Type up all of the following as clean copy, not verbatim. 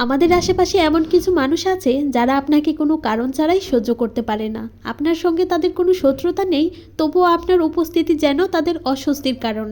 আমাদের আশেপাশে এমন কিছু মানুষ আছে যারা আপনাকে কোনো কারণ ছাড়াই সহ্য করতে পারে না। আপনার সঙ্গে তাদের কোনো শত্রুতা নেই, তবুও আপনার উপস্থিতি যেন তাদের অস্বস্তির কারণ।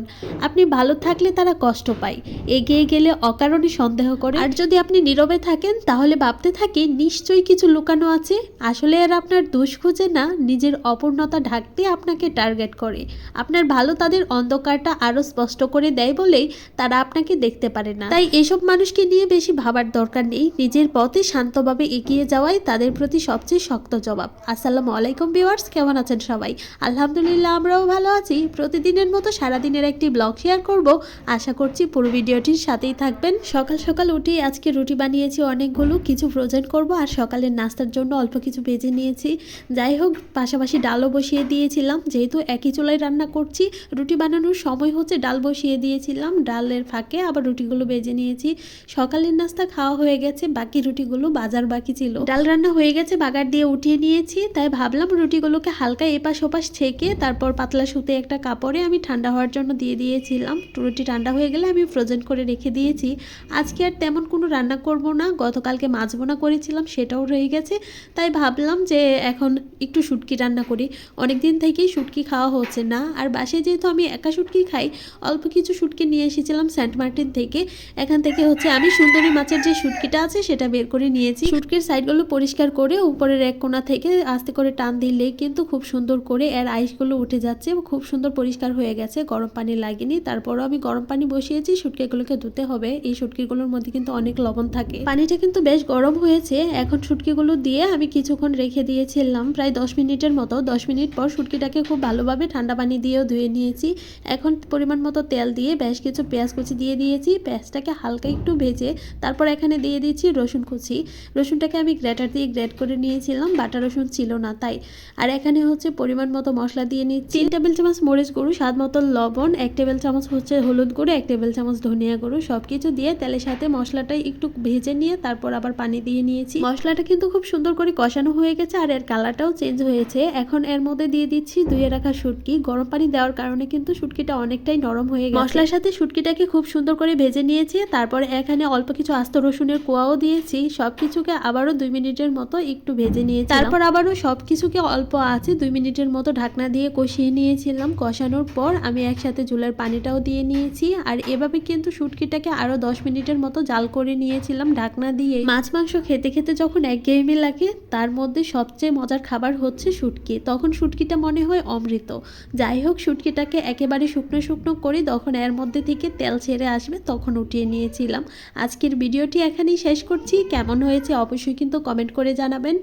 আপনি ভালো থাকলে তারা কষ্ট পায়, এগিয়ে গেলে অকারণে সন্দেহ করে। আর যদি আপনি নীরবে থাকেন তাহলে ভাবতে থাকে নিশ্চয়ই কিছু লুকানো আছে। আসলে আর আপনার দোষ খুঁজে না, নিজের অপূর্ণতা ঢাকতে আপনাকে টার্গেট করে। আপনার ভালো তাদের অন্ধকারটা আরও স্পষ্ট করে দেয় বলেই তারা আপনাকে দেখতে পারে না। তাই এসব মানুষকে নিয়ে বেশি ভাবার দরকার নেই, নিজের পথে শান্তভাবে এগিয়ে যাওয়াই তাদের প্রতি সবচেয়ে শক্ত জবাব। আসসালামু আলাইকুম ভিউয়ার্স, কেমন আছেন সবাই? আলহামদুলিল্লাহ, আমরাও ভালো আছি। প্রতিদিনের মতো সারাদিনের একটি ব্লগ শেয়ার করব, আশা করছি পুরো ভিডিওটির সাথেই থাকবেন। সকাল সকাল উঠে আজকে রুটি বানিয়েছি অনেকগুলো, কিছু ফ্রোজেন করব আর সকালের নাস্তার জন্য অল্প কিছু ভেজে নিয়েছি। যাই হোক, পাশাপাশি ডালও বসিয়ে দিয়েছিলাম, যেহেতু একই চুলায় রান্না করছি। রুটি বানানোর সময় হচ্ছে ডাল বসিয়ে দিয়েছিলাম, ডালের ফাঁকে আবার রুটিগুলো ভেজে নিয়েছি। সকালের নাস্তা খাওয়া হয়ে গেছে, বাকি রুটিগুলো বাজার বাকি ছিল। ডাল রান্না হয়ে গেছে, বাগার দিয়ে উঠিয়ে নিয়েছি। তাই ভাবলাম রুটিগুলোকে হালকা এপাশ ওপাশ ছেঁকে তারপর পাতলা সুতে একটা কাপড়ে আমি ঠান্ডা হওয়ার জন্য দিয়ে দিয়েছিলাম। রুটি ঠান্ডা হয়ে গেলে আমি ফ্রোজেন করে রেখে দিয়েছি। আজকে আর তেমন কোনো রান্না করব না, গতকালকে মাছ বোনা করেছিলাম সেটাও রয়ে গেছে। তাই ভাবলাম যে এখন একটু শুটকি রান্না করি, অনেক দিন থেকেই শুটকি খাওয়া হচ্ছে না। আর বাসায় যেহেতু আমি একা শুটকি খাই, অল্প কিছু শুটকি নিয়ে এসেছিলাম সেন্ট মার্টিন থেকে। এখান থেকে হচ্ছে আমি সুন্দরী মাছের যে শুটকিটা আছে সেটা বের করে নিয়েছি। শুটকির সাইডগুলো পরিষ্কার করে উপরের এক কোণা থেকে আস্তে করে টান দিলে কিন্তু খুব সুন্দর করে এর আইসগুলো উঠে যাচ্ছে, খুব সুন্দর পরিষ্কার হয়ে গেছে, গরম পানি লাগেনি। তারপরও আমি গরম পানি বসিয়েছি, শুটকিগুলোকে ধুতে হবে। এই শুটকিগুলোর মধ্যে কিন্তু অনেক লবণ থাকে। পানিটা কিন্তু বেশ গরম হয়েছে। এখন শুটকিগুলো দিয়ে আমি কিছুক্ষণ রেখে দিয়েছিলাম, প্রায় 10 মিনিটের মতো। 10 মিনিট পর শুটকিটাকে খুব ভালোভাবে ঠান্ডা পানি দিয়েও ধুয়ে নিয়েছি। এখন পরিমাণ মতো তেল দিয়ে বেশ কিছু পেঁয়াজ কুচি দিয়ে দিয়েছি। পেঁয়াজটাকে হালকা একটু ভেজে তারপর এখানে দিয়ে দিচ্ছি রসুন কুচি। রসুনটাকে আমি গ্রেটার দিয়ে গ্রেট করে নিয়েছিলাম, বাটা রসুন ছিল না তাই। আর এখানে হচ্ছে পরিমাণ মতো মশলা দিয়ে নিচ্ছি। 3 টেবিল চামচ মরিচ গুঁড়ো, স্বাদ মতো লবণ, 1 টেবিল চামচ হচ্ছে হলুদ গুঁড়ো, 1 টেবিল চামচ ধনিয়া গুঁড়ো। সব কিছু দিয়ে তেলের সাথে মশলাটা একটু ভেজে নিয়ে তারপর আবার পানি দিয়ে নিয়েছি। মশলাটা কিন্তু খুব সুন্দর করে কষানো হয়ে গেছে আর এর কালারটাও চেঞ্জ হয়েছে। এখন এর মধ্যে দিয়ে দিচ্ছি ধুয়ে রাখা শুটকি। গরম পানি দেওয়ার কারণে কিন্তু শুটকিটা অনেকটাই নরম হয়ে গেছে। মশলার সাথে শুটকিটাকে খুব সুন্দর করে ভেজে নিয়েছি। তারপর এখানে অল্প কিছু আস্ত রসুনের কোয়াও দিয়েছি। সবকিছুকে আবারও 2 মিনিটের মতো একটু ভেজে নিয়েছি। তারপর আবারও সবকিছুকে অল্প আছে 2 মিনিটের মতো ঢাকনা দিয়ে কষিয়ে নিয়েছিলাম। কষানোর পর আমি একসাথে ঝোলের পানিটাও দিয়ে নিয়েছি। আর এভাবে কিন্তু শুটকিটাকে আরো 10 মিনিটের মতো জাল করে নিয়েছিলাম ঢাকনা দিয়ে। মাছ মাংস খেতে খেতে যখন একঘেয়েমি লাগে, তার মধ্যে সবচেয়ে মজার খাবার হচ্ছে শুটকি। তখন শুটকিটা মনে হয় অমৃত। যাই হোক, শুটকিটাকে একেবারে শুকনো শুকনো করি, তখন এর মধ্যে থেকে তেল ছেড়ে আসবে, তখন উঠিয়ে নিয়েছিলাম। আজকের ভিডিওটি এখানেই শেষ করছি। কেমন হয়েছে অবশ্যই কিন্তু কমেন্ট করে জানাবেন।